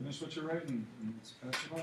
Finish what you're writing and let's pass it on.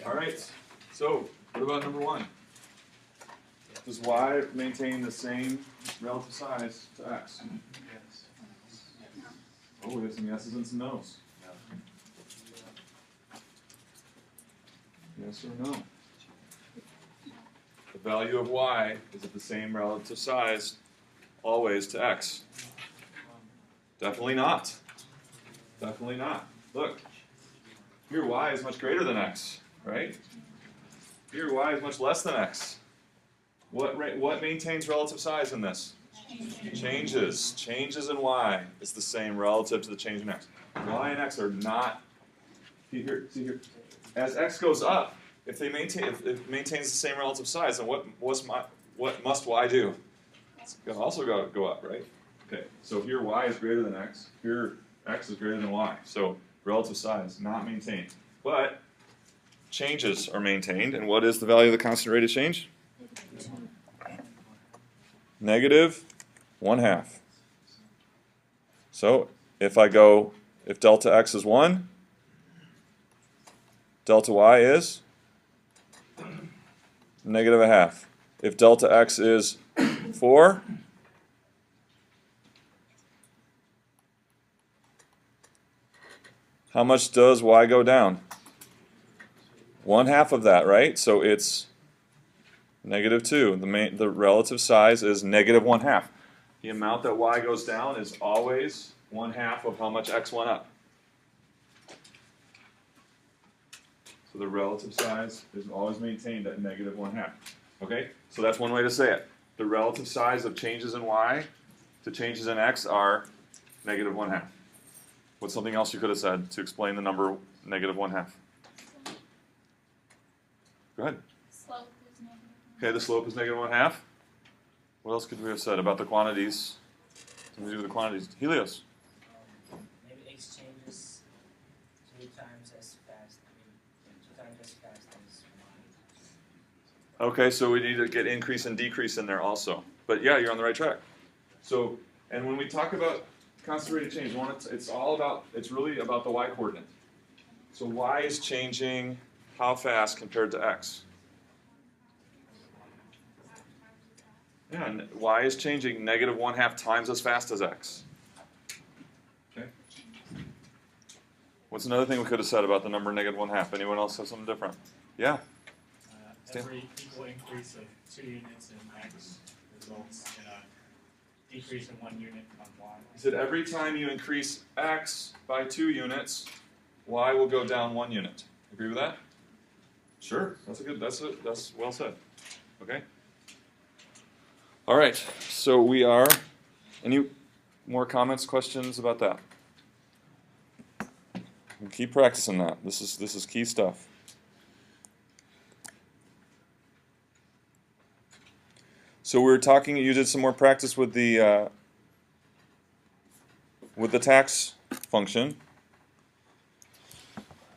All right, so what about number 1? Does y maintain the same relative size to x? Oh, we have some yeses and some nos. Yes or no? The value of y is at the same relative size always to x. Definitely not. Definitely not. Look, here y is much greater than x, right? Here y is much less than x. What maintains relative size in this? Changes. Changes in y is the same relative to the change in x. Y and x are not. See here. As x goes up, if it maintains the same relative size, then what must y do? It's going to also go up, right? Okay. So here y is greater than x. Here x is greater than y. So relative size not maintained, but changes are maintained. And what is the value of the constant rate of change? -1/2. So if delta x is 1, delta y is -1/2. If delta x is 4, how much does y go down? 1/2 of that, right? So it's -2. The relative size is -1/2. The amount that y goes down is always 1/2 of how much x went up. So the relative size is always maintained at -1/2. Okay? So that's one way to say it. The relative size of changes in y to changes in x are -1/2. What's something else you could have said to explain the number -1/2? Go ahead. Slope is negative. Okay, the slope is -1/2. What else could we have said about the quantities? Something to do with the quantities. Helios. Maybe x changes 2 times as fast. 2 times as fast as y. Okay, so we need to get increase and decrease in there also. But yeah, you're on the right track. So, and when we talk about constant rate of change, it's really about the y coordinate. So y is changing how fast compared to x? Yeah, and y is changing -1/2 times as fast as x. Okay. What's another thing we could have said about the number -1/2? Anyone else have something different? Yeah. Every equal increase of 2 units in x results in a decrease in 1 unit on y. He said every time you increase x by 2 units, y will go down 1 unit. Agree with that? Sure. That's well said. Okay. All right. So we are. Any more comments, questions about that? We'll keep practicing that. This is key stuff. So we were talking. You did some more practice with the tax function.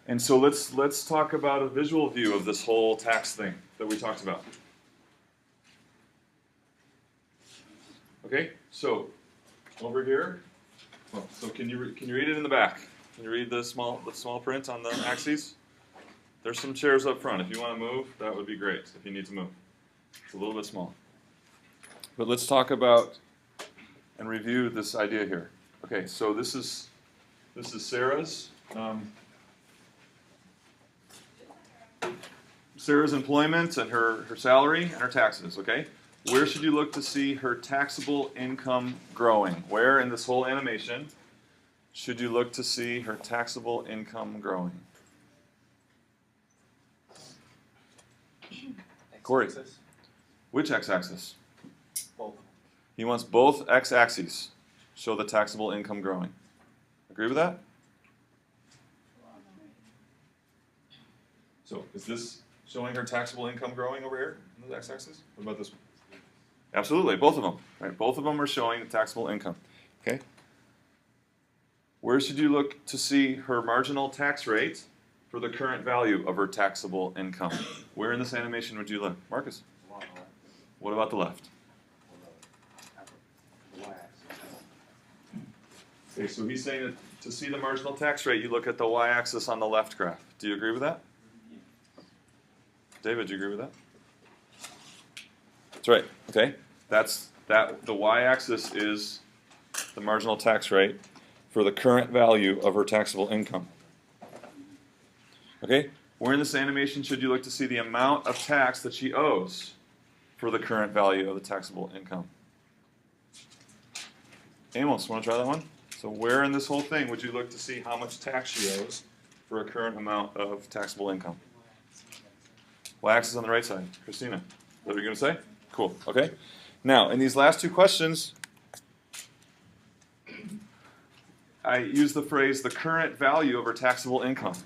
And so let's talk about a visual view of this whole tax thing that we talked about. Okay, so over here. Well, so can you read it in the back? Can you read the small print on the axes? There's some chairs up front. If you want to move, that would be great. If you need to move, it's a little bit small. But let's talk about and review this idea here. Okay, so this is Sarah's employment and her salary and her taxes. Okay, where should you look to see her taxable income growing? Where in this whole animation should you look to see her taxable income growing? Corey, which x-axis? Both. He wants both x-axes show the taxable income growing. Agree with that? So is this showing her taxable income growing over here in the x-axis? What about this one? Absolutely, both of them. Right? Both of them are showing the taxable income. Okay. Where should you look to see her marginal tax rate for the current value of her taxable income? Where in this animation would you look? Marcus? What about the left? Okay, so he's saying that to see the marginal tax rate, you look at the y-axis on the left graph. Do you agree with that? David, do you agree with that? That's right. Okay, the y-axis is the marginal tax rate for the current value of her taxable income. Okay, where in this animation should you look to see the amount of tax that she owes for the current value of the taxable income? Amos, want to try that one? So where in this whole thing would you look to see how much tax she owes for a current amount of taxable income? Y-axis on the right side. Christina, is that what you're going to say? Cool. Okay. Now, in these last two questions, I use the phrase the current value of her taxable income.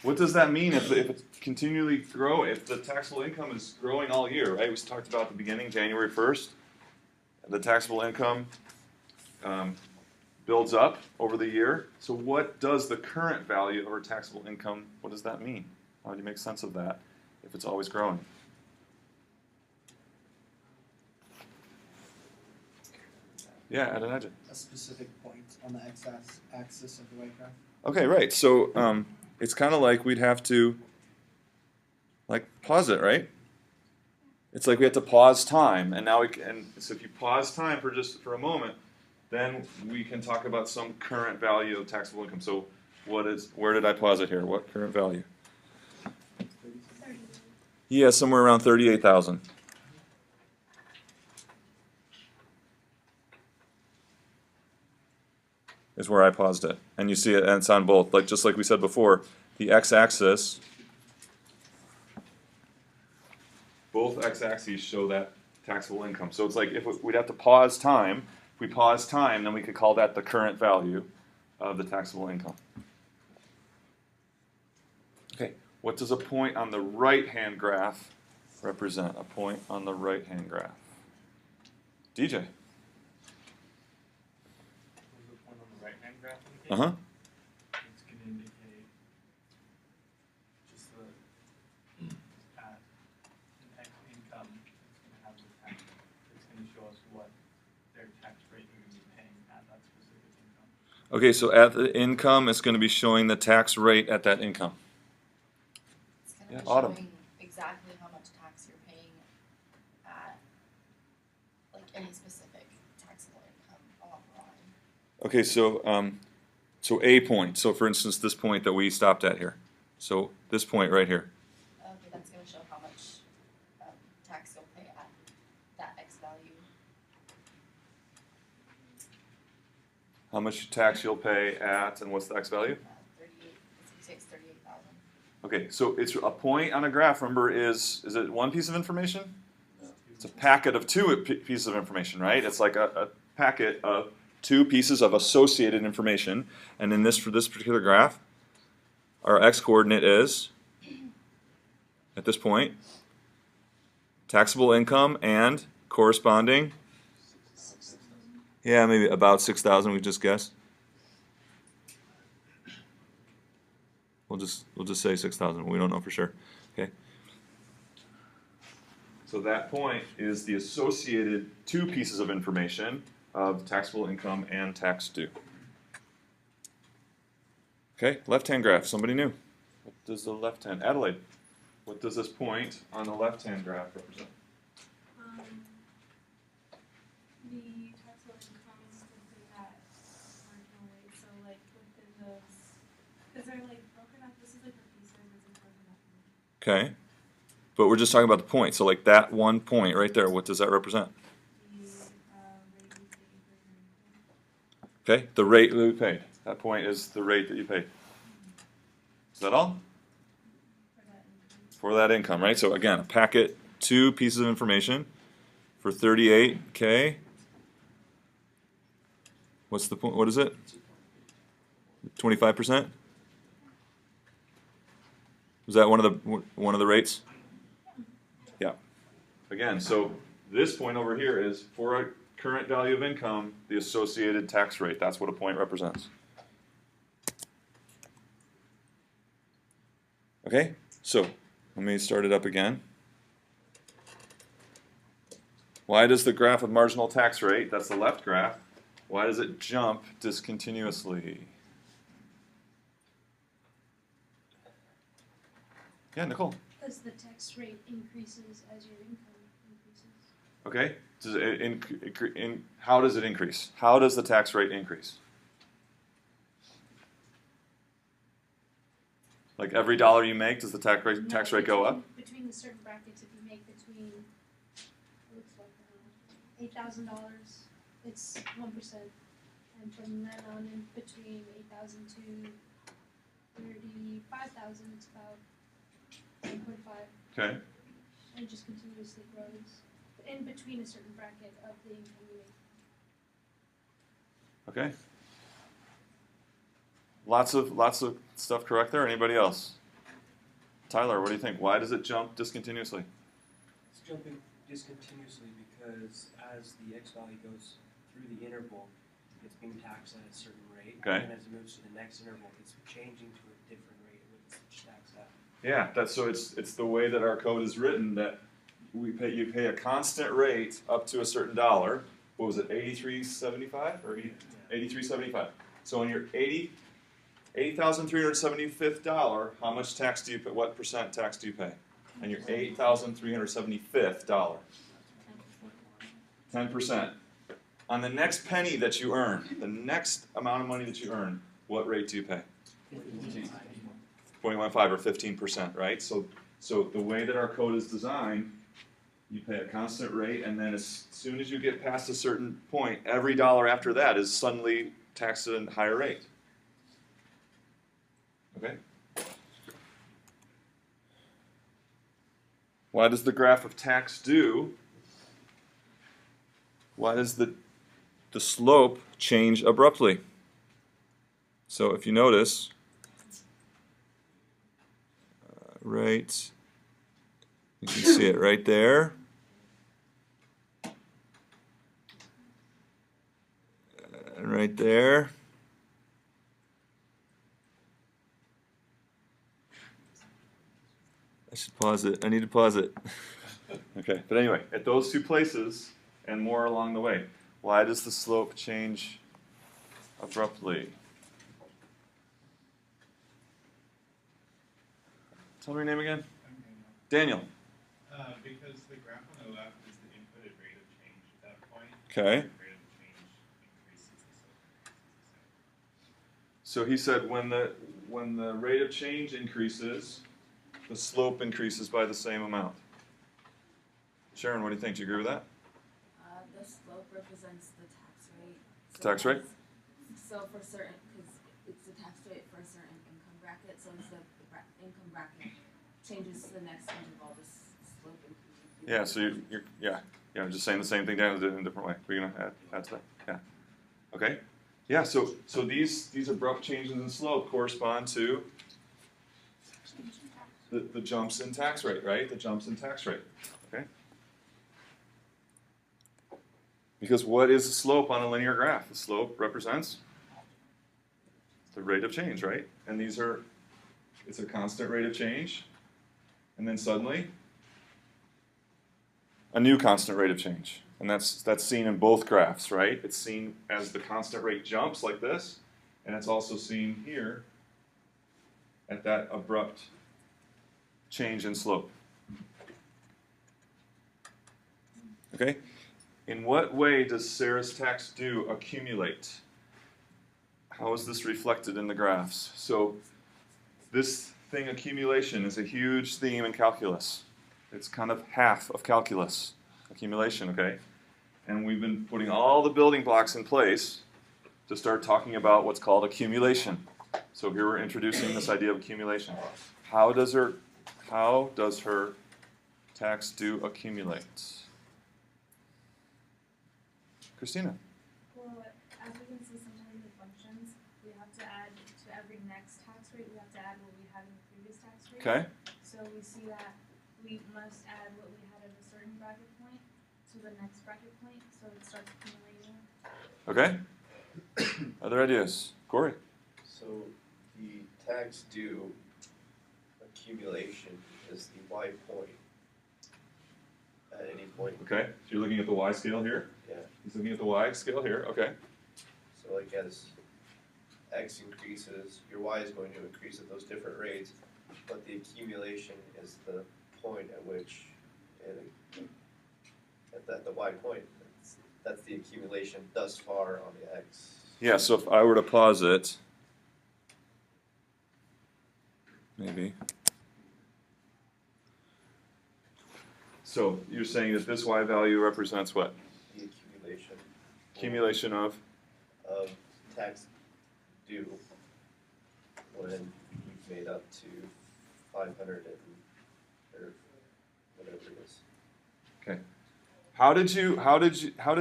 What does that mean if it's continually growing, if the taxable income is growing all year, right? We talked about at the beginning, January 1st, the taxable income builds up over the year. So what does the current value of her taxable income, what does that mean? How do you make sense of that if it's always growing? Yeah, add an edge. A specific point on the x-axis of the y graph. Okay, right. So it's kind of like we'd have to pause it, right? It's like we have to pause time, and now so if you pause time for a moment, then we can talk about some current value of taxable income. So where did I pause it here? What current value? Yeah, somewhere around 38,000. Is where I paused it. And you see it, and it's on both. Just like we said before, the x-axis, both x-axes show that taxable income. So it's like we'd have to pause time. If we pause time, then we could call that the current value of the taxable income. Okay, what does a point on the right-hand graph represent? A point on the right-hand graph. DJ. Uh-huh. It's going to indicate just the income. It's going to have the tax. It's going to show us what their tax rate they're going to be paying at that specific income. Okay, so at the income, it's going to be showing the tax rate at that income. It's going to be Autumn. showing exactly how much tax you're paying at any specific taxable income along the line. Okay, so a point. So for instance, this point that we stopped at here. So this point right here. Okay, that's going to show how much tax you'll pay at that X value. How much tax you'll pay at, and what's the X value? 38,000. Okay, so it's a point on a graph. Remember, is it one piece of information? It's a packet of two pieces of information, right? It's like a packet of two pieces of associated information, and for this particular graph, our x-coordinate is, at this point, taxable income and corresponding, yeah, maybe about 6,000, we just guessed. We'll just say 6,000. We don't know for sure. Okay. So that point is the associated two pieces of information of taxable income and tax due. Okay, left-hand graph. Somebody new. What does the left-hand? Adelaide, what does this point on the left-hand graph represent? The taxable Okay. But we're just talking about the point. So like that one point right there, what does that represent? Okay, the rate that we paid. That point is the rate that you paid. Is that all? For that income, right? So again, a packet, 2 pieces of information for 38K. What's the point? What is it? 25%? Was that one of the rates? Yeah. Again, so this point over here is for a current value of income, the associated tax rate. That's what a point represents. Okay, so let me start it up again. Why does the graph of marginal tax rate, that's the left graph, why does it jump discontinuously? Yeah, Nicole. Because the tax rate increases as your income increases. Okay, does it how does it increase? How does the tax rate increase? Like every dollar you make, does the tax rate go up? Between the certain brackets, if you make between, it looks like $8,000, it's 1%, and from then on in between 8,000 to 35,000, it's about 10.5. Okay. And it just continuously grows in between a certain bracket of the income you make. Okay. Lots of stuff correct there. Anybody else? Tyler, what do you think? Why does it jump discontinuously? It's jumping discontinuously because as the x value goes through the interval, it's being taxed at a certain rate. Okay. And as it moves to the next interval, it's changing to a different rate at which it's taxed at. Yeah, it's the way that our code is written that you pay a constant rate up to a certain dollar. What was it, $83.75 or $83.75? So on your $80,375, how much tax do you pay? What percent tax do you pay? And your $8,375. 10%. On the next penny that you earn, the next amount of money that you earn, what rate do you pay? 0.15 or 15%, right? So the way that our code is designed, you pay a constant rate, and then as soon as you get past a certain point, every dollar after that is suddenly taxed at a higher rate. Okay? Why does the graph of tax do? Why does the slope change abruptly? So if you notice, right, you can see it right there. And right there. I should pause it. I need to pause it. Okay, but anyway, at those 2 places and more along the way, why does the slope change abruptly? Tell me your name again. Daniel. Because the graph on the left is the inputted rate of change at that point. Okay. The rate of change increases, the slope increases. So he said when the rate of change increases, the slope increases by the same amount. Sharon, what do you think? Do you agree with that? The slope represents the tax rate. The tax rate? So for certain, because it's the tax rate for a certain income bracket, so as the income bracket changes to the next interval, the slope increases. Yeah, so you're just saying the same thing down in a different way. We're going to add to that? Yeah. Okay? Yeah, so these abrupt changes in slope correspond to the jumps in tax rate, right? The jumps in tax rate. Okay? Because what is the slope on a linear graph? The slope represents the rate of change, right? And it's a constant rate of change. And then suddenly, a new constant rate of change. And that's seen in both graphs, right? It's seen as the constant rate jumps like this, and it's also seen here at that abrupt change in slope. Okay? In what way does Sarah's tax due accumulate? How is this reflected in the graphs? So this thing, accumulation, is a huge theme in calculus. It's kind of half of calculus, accumulation, okay? And we've been putting all the building blocks in place to start talking about what's called accumulation. So here we're introducing this idea of accumulation. How does her tax due accumulate? Christina. Well, as we can see sometimes in functions, we have to add to every next tax rate, we have to add what we had in the previous tax rate. Okay. So we see that we must add what we had at a certain bracket point to the next bracket point, so it starts accumulating. Okay. Other ideas? Corey. So the tax due accumulation is the y point at any point. Okay. So you're looking at the y scale here? Yeah. He's looking at the y scale here. Okay. So like as x increases, your y is going to increase at those different rates, but the accumulation is the point at which at the y point, that's the accumulation thus far on the x. Yeah, so if I were to pause it, maybe. So you're saying that this y value represents what? The accumulation Accumulation of? of tax due when we've made up to 500 or whatever it is. Okay. How did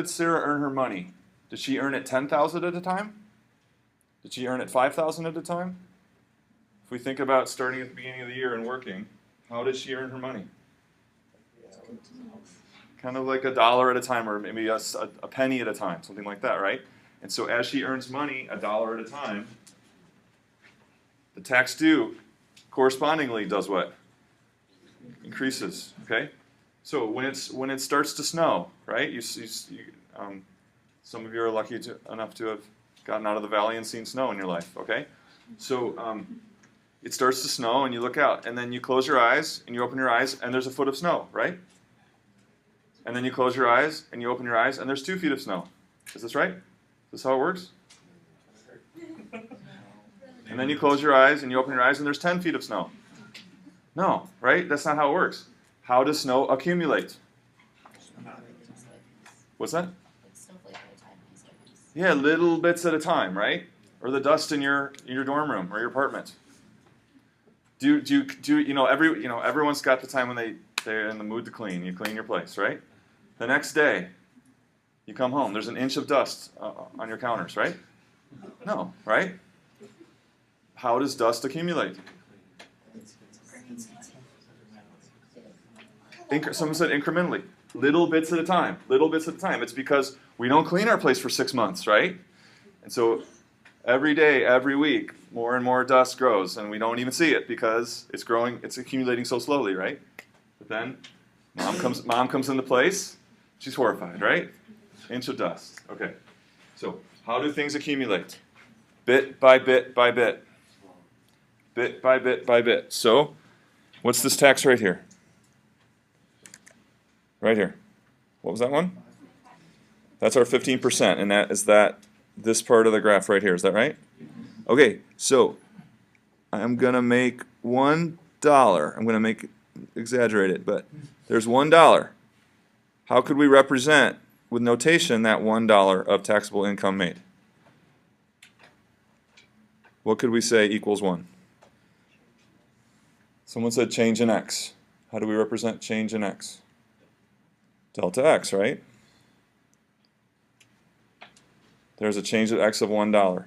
Sarah earn her money? Did she earn it 10,000 at a time? Did she earn it 5,000 at a time? If we think about starting at the beginning of the year and working, how did she earn her money? Yeah, Kind of like $1 at a time, or maybe a penny at a time, something like that, right? And so as she earns money $1 at a time, the tax due correspondingly does what? Increases. Okay. So when it starts to snow, right? Some of you are lucky enough to have gotten out of the valley and seen snow in your life. Okay. So it starts to snow and you look out, and then you close your eyes and you open your eyes and there's a foot of snow, right? And then you close your eyes and you open your eyes and there's 2 feet of snow. Is this right? Is this how it works? And then you close your eyes and you open your eyes and there's 10 feet of snow. No, right? That's not how it works. How does snow accumulate? What's that? Like snowflake at a time, piece by piece. Yeah, little bits at a time, right? Or the dust in your dorm room or your apartment. Everyone's got the time when they're in the mood to clean. You clean your place, right? The next day, you come home. There's an inch of dust on your counters, right? No, right? How does dust accumulate? Someone said incrementally. Little bits at a time. Little bits at a time. It's because we don't clean our place for 6 months, right? And so every day, every week, more and more dust grows, and we don't even see it because it's growing, it's accumulating so slowly, right? But then mom comes into place. She's horrified, right? Inch of dust. Okay. So how do things accumulate? Bit by bit by bit. Bit by bit by bit. So what's this tax right here? Right here. What was that one? That's our 15%, and that is this part of the graph right here. Is that right? Okay, so I'm going to make $1. I'm going to exaggerate it, but there's $1. How could we represent with notation that $1 of taxable income made? What could we say equals 1? Someone said change in x. How do we represent change in x? Delta x, right? There's a change of x of $1.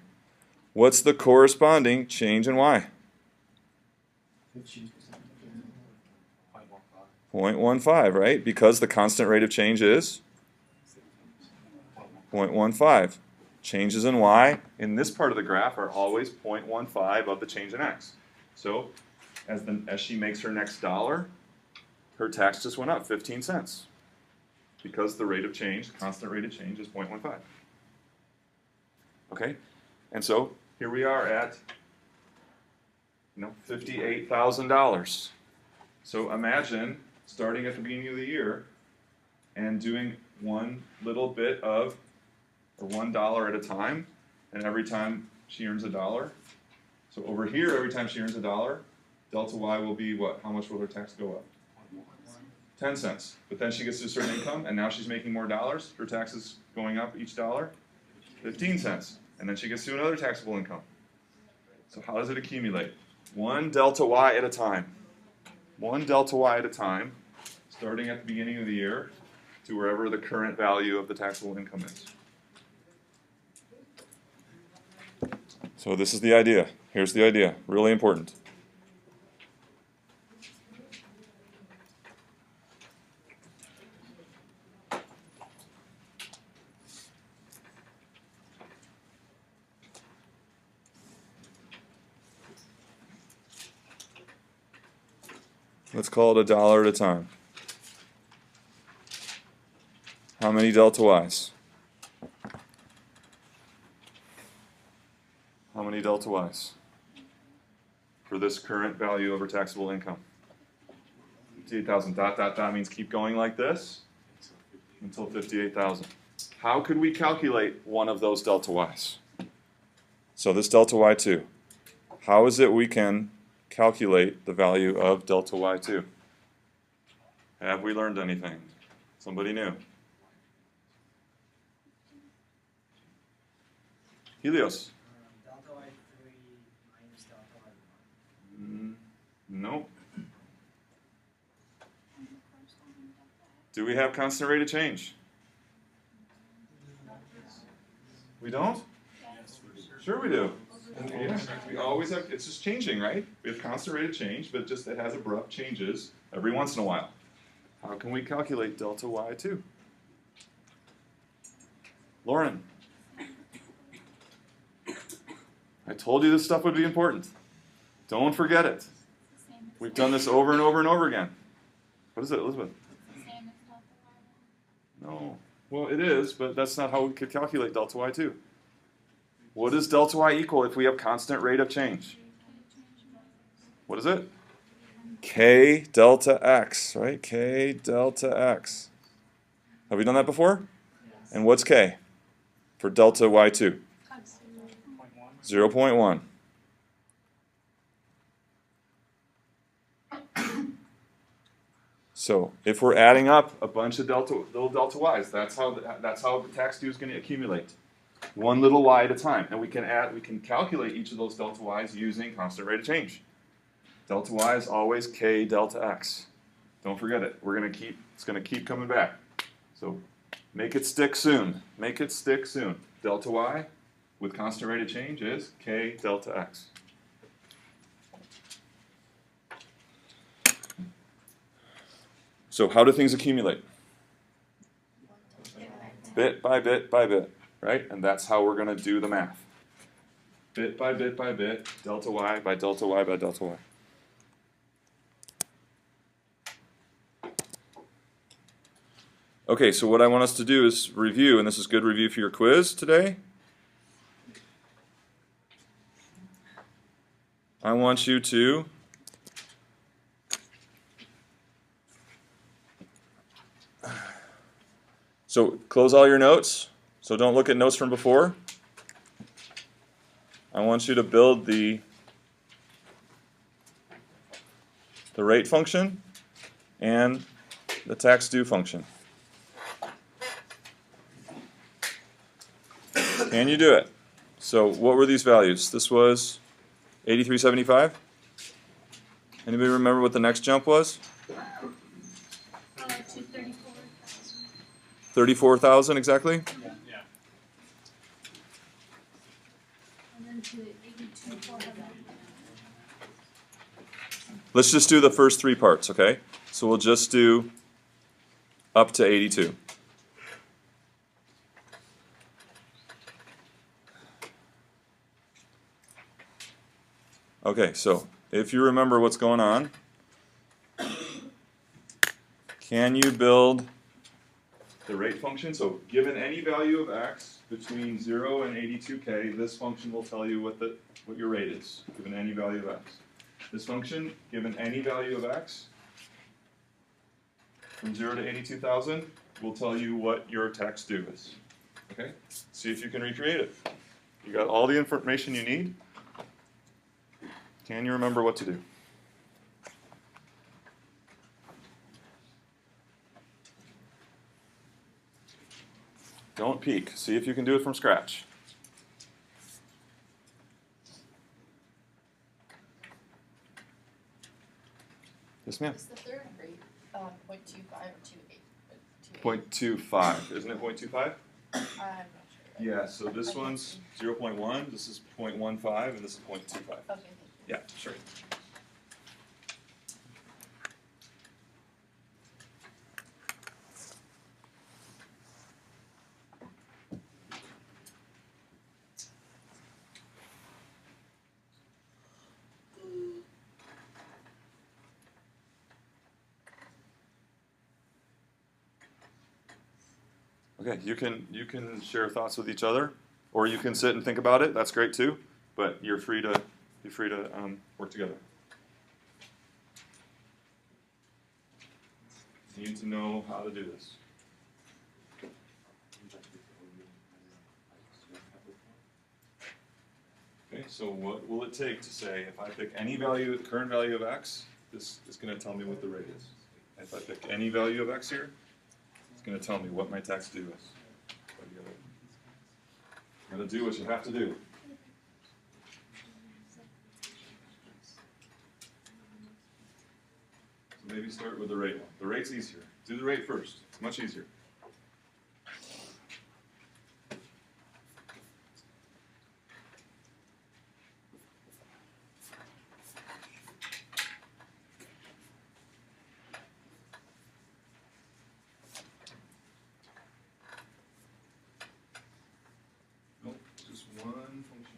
What's the corresponding change in y? 0.15, right? Because the constant rate of change is 0.15. Changes in y in this part of the graph are always 0.15 of the change in x. So as she makes her next dollar, her tax just went up 15 cents. Because the rate of change, constant rate of change, is 0.15. Okay? And so here we are at $58,000. So imagine starting at the beginning of the year and doing one little bit of, or $1 at a time, and every time she earns $1. So over here, every time she earns $1, delta y will be what? How much will her tax go up? 10 cents. But then she gets to a certain income, and now she's making more dollars. Her tax is going up each dollar 15 cents. And then she gets to another taxable income. So how does it accumulate? One delta y at a time. One delta y at a time, starting at the beginning of the year to wherever the current value of the taxable income is. So this is the idea. Here's the idea. Really important. Let's call it $1 at a time. How many delta y's? How many delta y's for this current value over taxable income? 58,000 dot dot dot means keep going like this until 58,000. How could we calculate one of those delta y's? So this delta y2. How is it we can calculate the value of delta y2? Have we learned anything? Somebody new? Helios? Delta y3 minus delta y1. No. Do we have constant rate of change? We don't? Sure we do. Yeah, we always have, it's just changing, right? We have constant rate of change, but just it has abrupt changes every once in a while. How can we calculate delta y2? Lauren? I told you this stuff would be important. Don't forget it. We've done this over and over and over again. What is it, Elizabeth? No. Well, it is, but that's not how we could calculate delta y2. What does delta y equal if we have constant rate of change? What is it? K delta x, right? K delta x. Have we done that before? And what's K for delta y2? 0.1. So if we're adding up a bunch of little delta y's, that's how the tax due is going to accumulate. One little y at a time. And we can calculate each of those delta y's using constant rate of change. Delta y is always K delta x. Don't forget it. It's going to keep coming back. So make it stick soon. Make it stick soon. Delta y with constant rate of change is K delta x. So how do things accumulate? Bit by bit by bit, right? And that's how we're going to do the math. Bit by bit by bit, delta y by delta y by delta y. Okay, so what I want us to do is review, and this is good review for your quiz today. I want you to close all your notes. So don't look at notes from before. I want you to build the rate function and the tax due function. Can you do it? So what were these values? This was 83.75. Anybody remember what the next jump was? To 34,000. 34,000 exactly? Yeah. And then to 82,400. Let's just do the first three parts, okay? So we'll just do up to 82. Okay, so if you remember what's going on, can you build the rate function? So given any value of x between 0 and 82k, this function will tell you what your rate is, given any value of x. This function, given any value of x from 0 to 82,000, will tell you what your tax due is. Okay? See if you can recreate it. You got all the information you need. Can you remember what to do? Don't peek. See if you can do it from scratch. Yes, ma'am. Is the third rate 0.25 or 2.8? 0.25. Isn't it 0.25? I'm not sure. Yeah, so this one's 0.1, this is 0.15, and this is 0.25. Okay, thank you. Yeah, sure. Okay, you can share thoughts with each other, or you can sit and think about it. That's great too. But you're free to work together. You need to know how to do this. Okay, so what will it take to say if I pick any value, the current value of x, this is going to tell me what the rate is. If I pick any value of x here, it's going to tell me what my tax due is. You gotta do what you have to do. So maybe start with the rate one. The rate's easier. Do the rate first. It's much easier. Nope, just one function.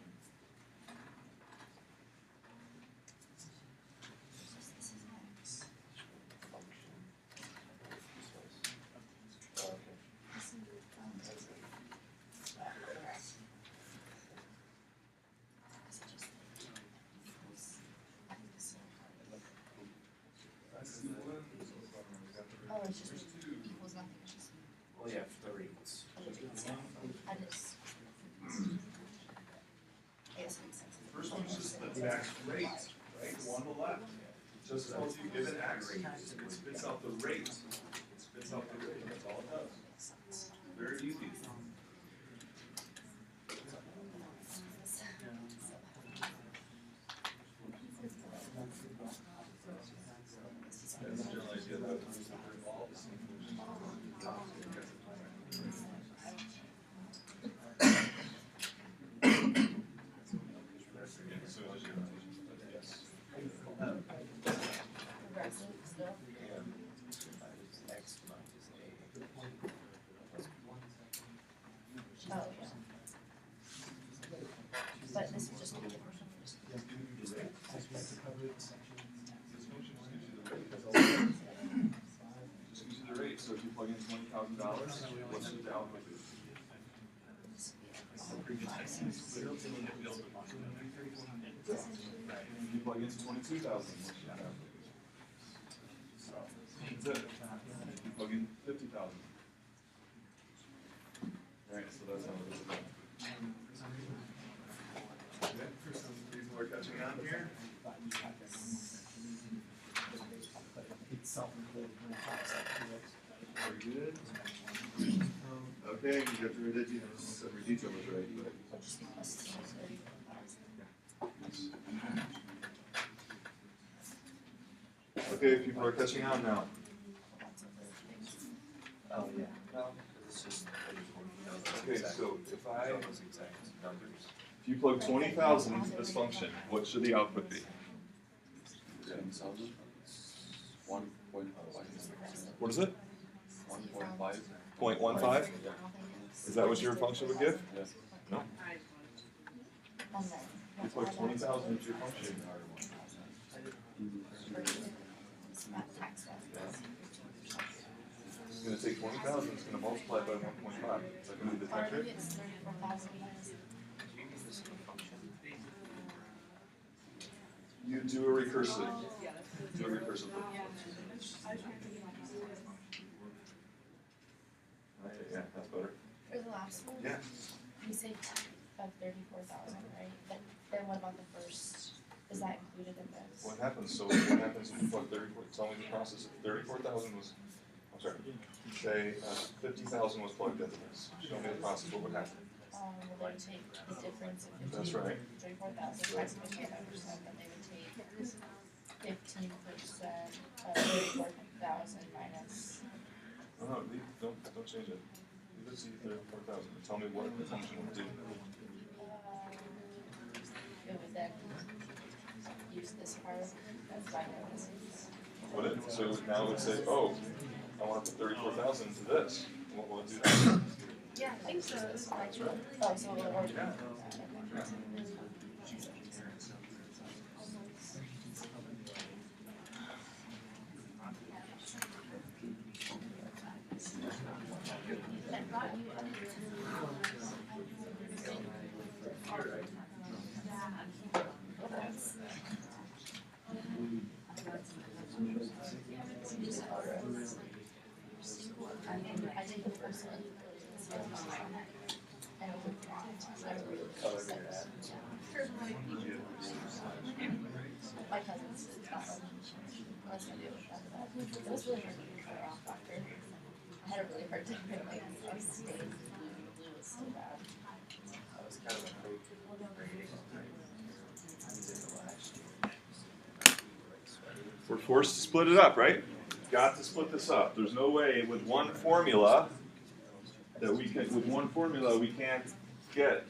Oh, it's just equals nothing. It's just Well, yeah, for the rates. I just. I guess it makes sense. First one's just the tax rate, right? The one on the left. Just tells you given x, it spits out the rate. It spits out the rate. That's all it does. Very easy. That's the general idea that they're all the same Progressive still. X minus A. Oh, yeah. But this is just. Just gives you the rate. So if you plug in $20,000, what's the output be? If you plug in 22,000, what's the output be? That's it. If you plug in 50,000. Right, so that's how it is. Okay, people are catching on here. Very good. Okay, you got your details. Every detail was right, but Just be plus 31,000. okay, people are catching on now. Oh, yeah. No, it's just. Okay, so if Those exact numbers. if you plug 20,000 into this function, what should the output be? 1.5. What is it? 1.5. 0.15? Is that what your function would give? Yes. No. And then. You plug 20,000 into your function. Tax wise. It's going to take 20,000. It's going to multiply by 1.5. Is that going to be the tax Or rate? maybe it's 34,000. You do a recursive. Do a recursive. Okay, yeah, that's better. For the last one. Yeah. You say 34,000, right? Then what about the first? Is that included in this? What happens? So what happens if you plug 34? Tell me the process. If 34,000 was. I'm sorry. say 50,000 was plugged into this. Show me the process. What would happen? Well, they would take the difference of That's right. 34,000 times 59%, then they would take 15% of 34,000 minus. No, don't change it. Leave it to 34,000. Tell me what the function would do. It would then use this part as minus. Would it? So now it would say, oh, I want to put 34,000 into this. What will it do that? Yeah, I think so. That's right. Oh, so it would already. I did the first one. And it would I really my cousin's unless I do it was really hard to get her off after. I had a really hard time like I was staying blue was so bad. I was kind of a freak. We're forced to split it up, right? Got to split this up. There's no way with one formula that we can, with one formula we can't get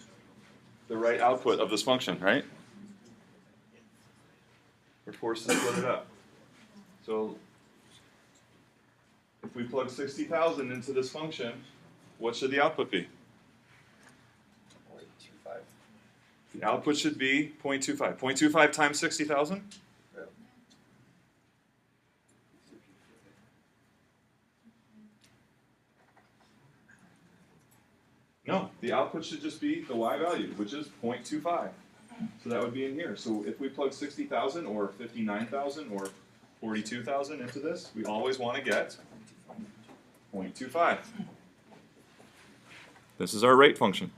the right output of this function, right? We're forced to split it up. So if we plug 60,000 into this function, what should the output be? 0.25. The output should be 0.25. 0.25 times 60,000? No, the output should just be the y value, which is 0.25. So that would be in here. So if we plug 60,000 or 59,000 or 42,000 into this, we always want to get 0.25. This is our rate function.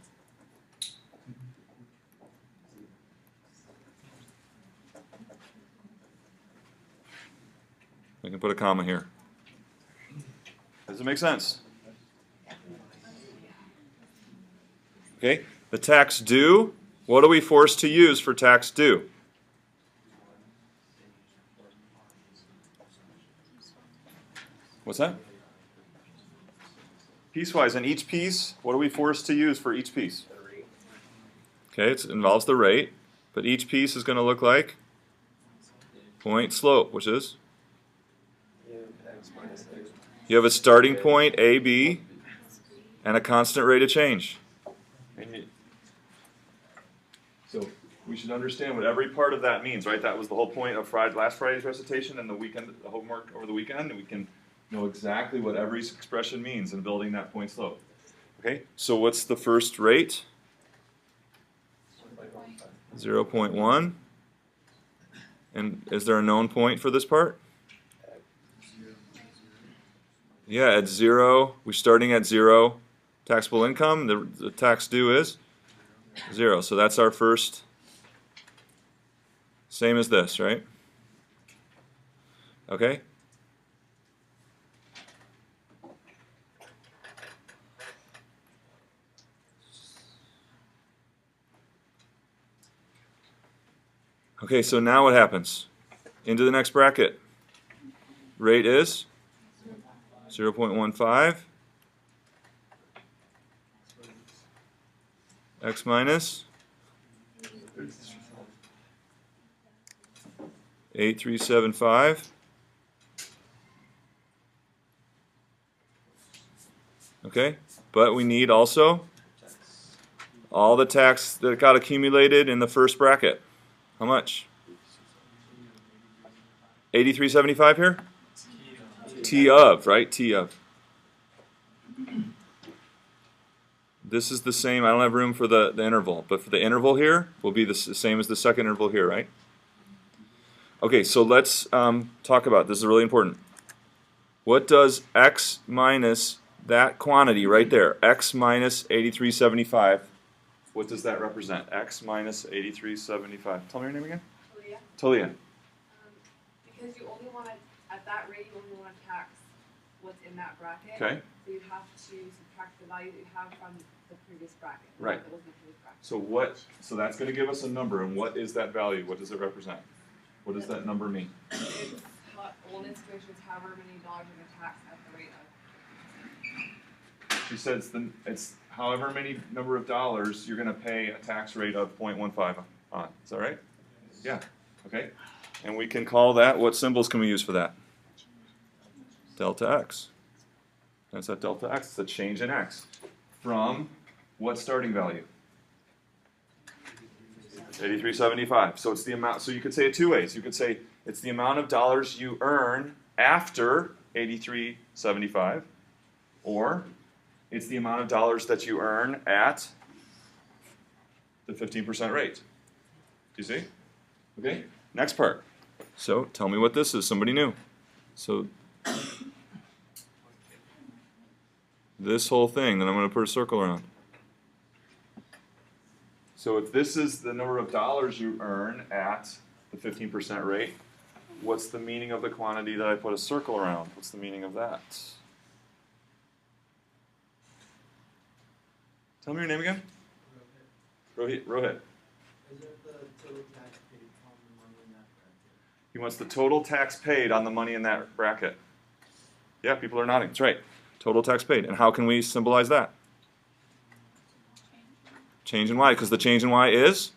I can put a comma here. Does it make sense? Okay, the tax due, what are we forced to use for tax due? What's that? Piecewise, and each piece, what are we forced to use for each piece? Okay, it involves the rate, but each piece is going to look like point slope, which is? You have a starting point, A, B, and a constant rate of change. So we should understand what every part of that means, right? That was the whole point of last Friday's recitation and the weekend, the homework over the weekend, and we can know exactly what every expression means in building that point slope. Okay, so what's the first rate? 0.1. And is there a known point for this part? Yeah, at 0, we're starting at 0 taxable income. The tax due is 0. So that's our first, same as this, right? Okay? Okay, so now what happens? Into the next bracket. Rate is 0.15. X minus 8375. Okay, but we need also all the tax that got accumulated in the first bracket. How much? 8375 here? T of, right? T of. This is the same. I don't have room for the interval, but for the interval here will be the same as the second interval here, right? Okay, so let's talk about this. Is really important. What does x minus that quantity right there, x minus 8375, what does that represent? X minus 8375. Tell me your name again. Talia. Talia. Because you only want to, at that rate, you only want to tax what's in that bracket. Okay. So you have to subtract the value that you have from the previous bracket. Right. That was in the previous bracket. So that's going to give us a number, and what is that value? What does it represent? What does that number mean? It's well, in this situation, it's however many dollars you're going to tax at the rate of. She says it's however many number of dollars you're going to pay a tax rate of 0.15 on. Is that right? Yeah. Okay. And we can call that, what symbols can we use for that? Delta x. That's that delta x. It's a change in x. From what starting value? 83.75. So it's the amount. So you could say it two ways. You could say it's the amount of dollars you earn after 83.75, or it's the amount of dollars that you earn at the 15% rate. Do you see? Okay. Next part. So tell me what this is. Somebody new. So this whole thing that I'm going to put a circle around. So if this is the number of dollars you earn at the 15% rate, what's the meaning of the quantity that I put a circle around? What's the meaning of that? Tell me your name again. Rohit. Rohit. Is it the total tax paid on the money in that bracket? He wants the total tax paid on the money in that bracket. Yeah, people are nodding. That's right. Total tax paid. And how can we symbolize that? Change in y, because the change in y is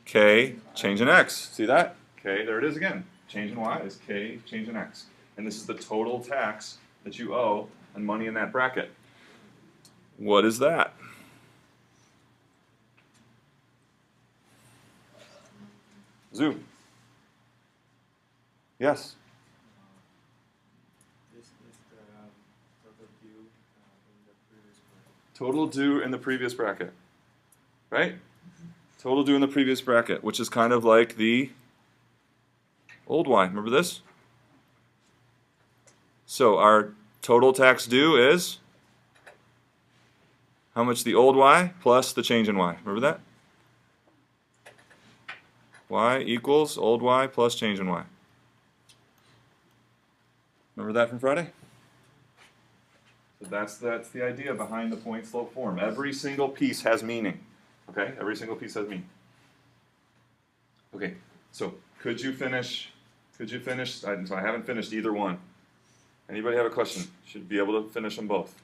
k change in x. See that? K, there it is again. Change in y is k change in x. And this is the total tax that you owe on money in that bracket. What is that? Zoo. Yes? This is the total due in the previous bracket. Total due in the previous bracket. Right? Total due in the previous bracket, which is kind of like the old y. Remember this? So our total tax due is how much the old y plus the change in y. Remember that? Y equals old y plus change in y. Remember that from Friday? So that's the idea behind the point slope form. Every single piece has meaning. Okay? Every single piece has meaning. Okay, so could you finish? So I haven't finished either one. Anybody have a question? Should be able to finish them both.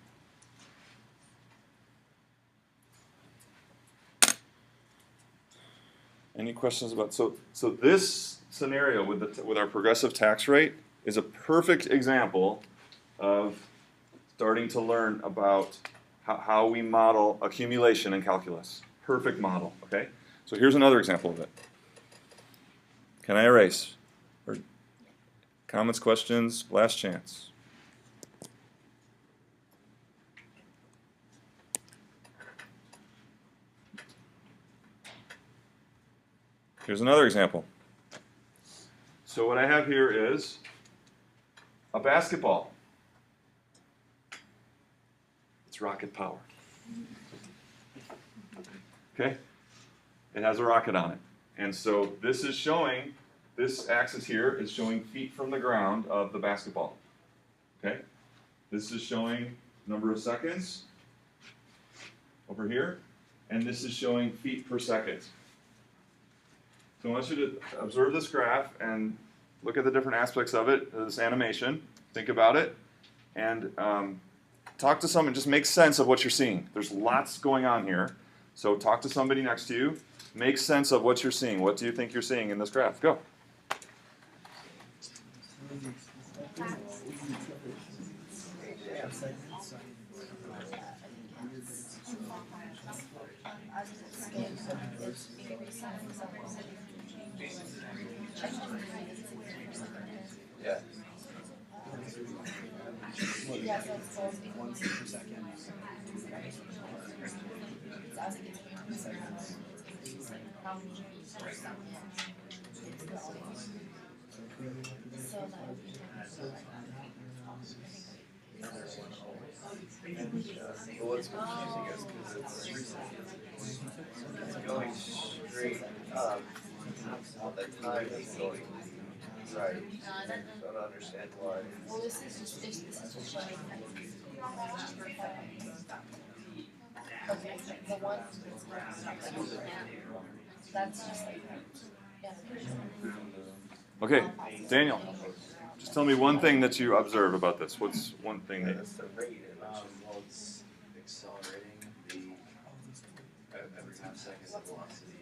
Any questions about so this scenario with our progressive tax rate is a perfect example of starting to learn about how we model accumulation in calculus. Perfect model, okay? So here's another example of it. Can I erase? Or comments, questions, last chance. Here's another example. So what I have here is a basketball. It's rocket powered. Okay? It has a rocket on it. And so this is showing, this axis here is showing feet from the ground of the basketball. Okay? This is showing number of seconds over here. And this is showing feet per second. So I want you to observe this graph and look at the different aspects of it, this animation. Think about it. And talk to someone. Just make sense of what you're seeing. There's lots going on here. So talk to somebody next to you. Make sense of what you're seeing. What do you think you're seeing in this graph? Go. Yeah. Yeah, so it's 1 per second. Well, what's confusing is because it's going straight up, all the time is going Right. I don't understand why. Well, this is just showing. Okay, the one that's just like. Okay, Daniel, just tell me one thing that you observe about this. What's one thing that? That's the rate. Well, it's accelerating every half second, the velocity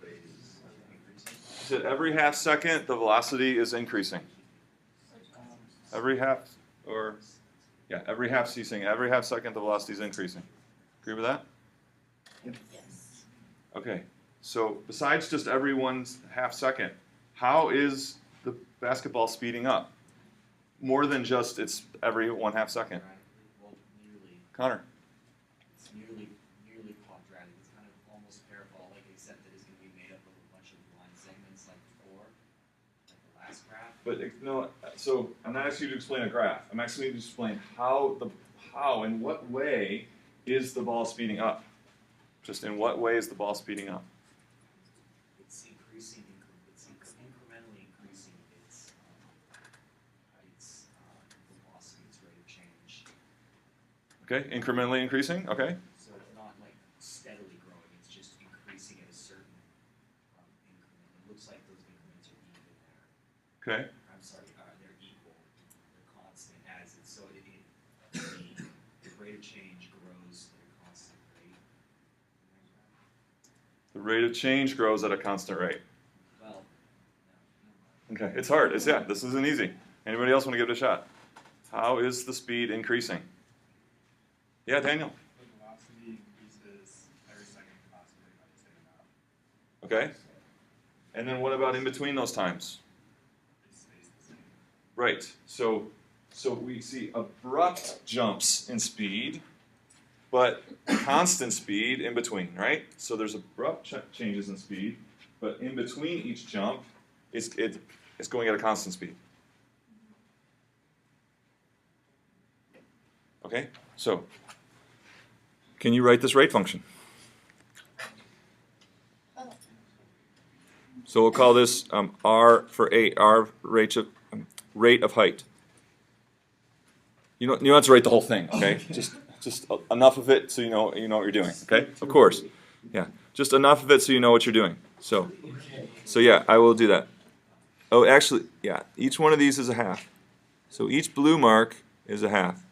rate is increasing. You said every half second the velocity is increasing. Every half, or yeah, every half ceasing. Every half second the velocity is increasing. Agree with that? Yes. Okay. So besides just every 1/2 second, how is the basketball speeding up? More than just it's every 1/2 second. Well, nearly. Connor. It's nearly quadratic. It's kind of almost parabolic, except that it's going to be made up of a bunch of line segments like before, like the last graph. But no, so I'm not asking you to explain a graph. I'm asking you to explain how in what way is the ball speeding up? Just in what way is the ball speeding up? It's increasing. It's incrementally increasing its velocity, its rate of change. Okay, incrementally increasing. Okay. So it's not like steadily growing. It's just increasing at a certain increment. It looks like those increments are even there. Okay. I'm sorry, they're equal. They're constant as it's so the rate of change grows at a constant rate. The rate of change grows at a constant rate. Well, Okay, it's hard. This isn't easy. Anybody else want to give it a shot? How is the speed increasing? Yeah, Daniel. The velocity increases every second possibly by the same amount. Okay. And then what about in between those times? It stays the same. Right. So we see abrupt jumps in speed, but constant speed in between, right? So there's abrupt changes in speed, but in between each jump, it's going at a constant speed. Okay? So, can you write this rate function? So we'll call this R for R rate of height. You don't have to write the whole thing, okay? Just enough of it so you know what you're doing, okay? Of course, yeah. Just enough of it so you know what you're doing. So yeah, I will do that. Oh, actually, yeah. Each one of these is a half. So each blue mark is a half,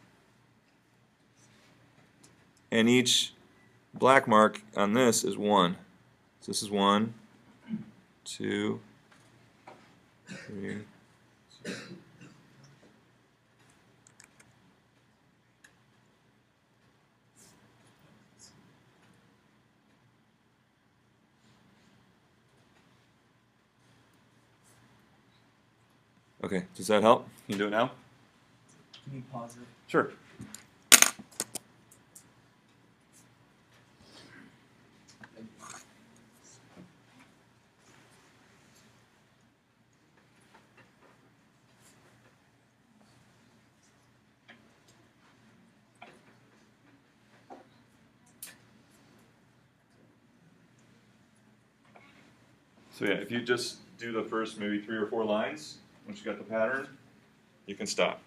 and each black mark on this is 1. So this is 1, 2, 3. Okay, does that help? Can you do it now? Can you pause it? Sure. So yeah, if you just do the first maybe 3 or 4 lines, once you got the pattern, you can stop.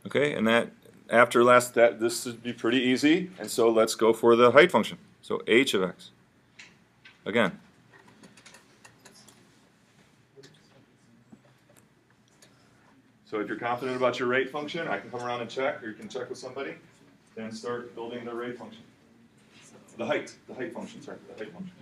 Okay, and that after this should be pretty easy, and so let's go for the height function. So h of x. Again. So if you're confident about your rate function, I can come around and check, or you can check with somebody, then start building the rate function. The height function, sorry, the height function.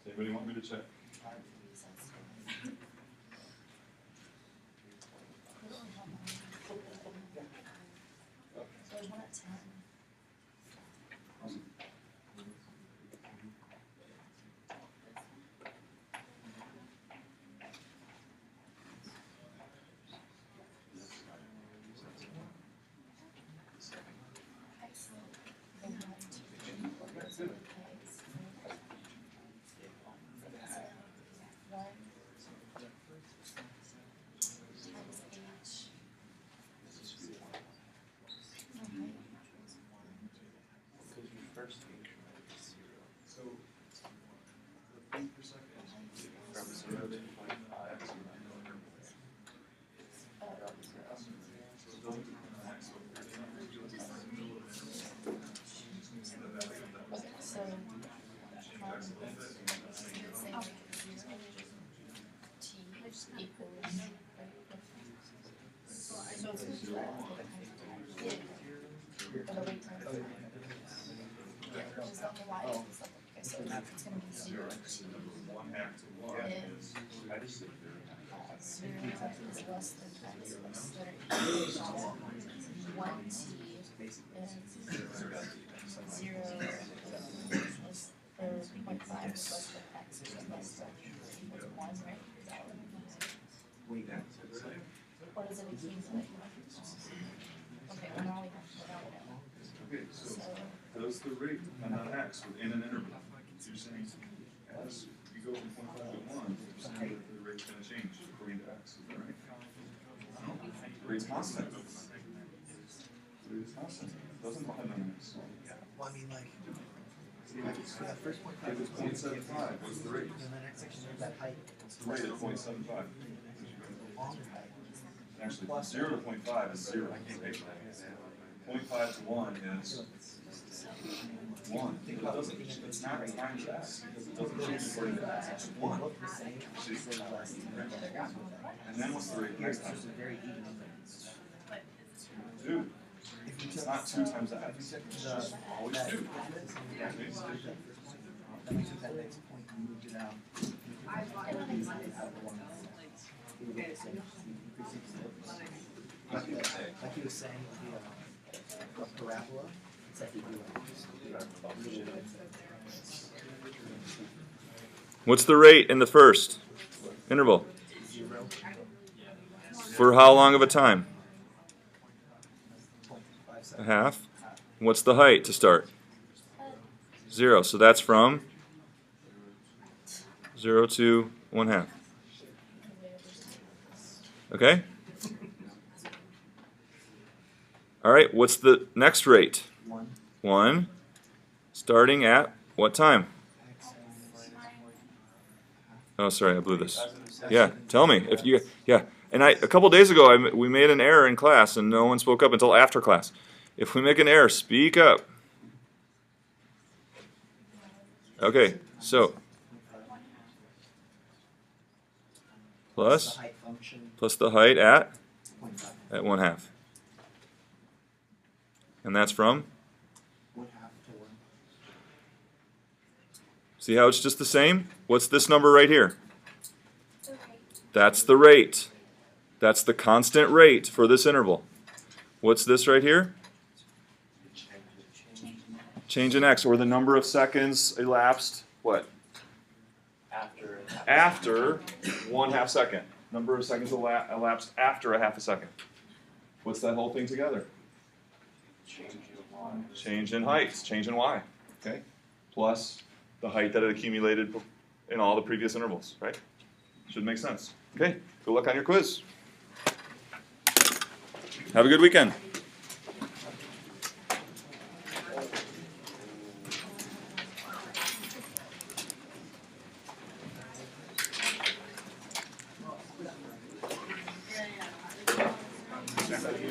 Does anybody want me to check? first increment is 0. So the beat per second From 0 to 0.5. Okay, so T equals. So it's yeah. Or the weight times time. Yeah, there's not the y. Okay, so it's gonna be 0 T. 1/2 to 1 is 0 is less than x plus 30. 1 T is 0 plus 0.5 is less than x is less than equal to 1, right? Is that what it means? Or does it accumulate? Okay, well now we know. okay. So does the rate depend on x within an interval? So you're saying as you go from 0.5 to 1, you're saying that the rate's going to change according to x. Is that right? The rate's constant. The rate is constant. It doesn't depend on x. Well, I mean, like for that first point If it's 0.75, what's the rate? then the next section there's that height. The rate is 0.75. Longer height. Actually, 0 to 0.5 is 0. Okay? 0.5 to 1 is 1. It doesn't, it's not times x because it doesn't change according to x. It's 1. See? And then what's the rate next time? Very even. 2. If you It's took not 2 times x. the It's just always 2. then we took that next point and moved it out. Like he was saying, the parabola, it's like you do What's the rate in the first interval? 0. For how long of a time? 0.5 A seconds. half. What's the height to start? 0. So that's from 0 to 1/2. Okay? All right, what's the next rate? 1. 1. Starting at what time? Oh, sorry, I blew this. Yeah, tell me if you. Yeah, and a couple days ago, we made an error in class, and no one spoke up until after class. If we make an error, speak up. Okay, so plus The height function, plus the height at 0.5. 1/2, and that's from. 1/2 to 1. See how it's just the same? What's this number right here? That's the rate. That's the constant rate for this interval. What's this right here? Change in x, or the number of seconds elapsed, what? After 1/2 second. Number of seconds elapsed after a 1/2 second. What's that whole thing together? Change in height, change in y, okay? Plus the height that it accumulated in all the previous intervals, right? Should make sense. Okay, good luck on your quiz. Have a good weekend. Yeah.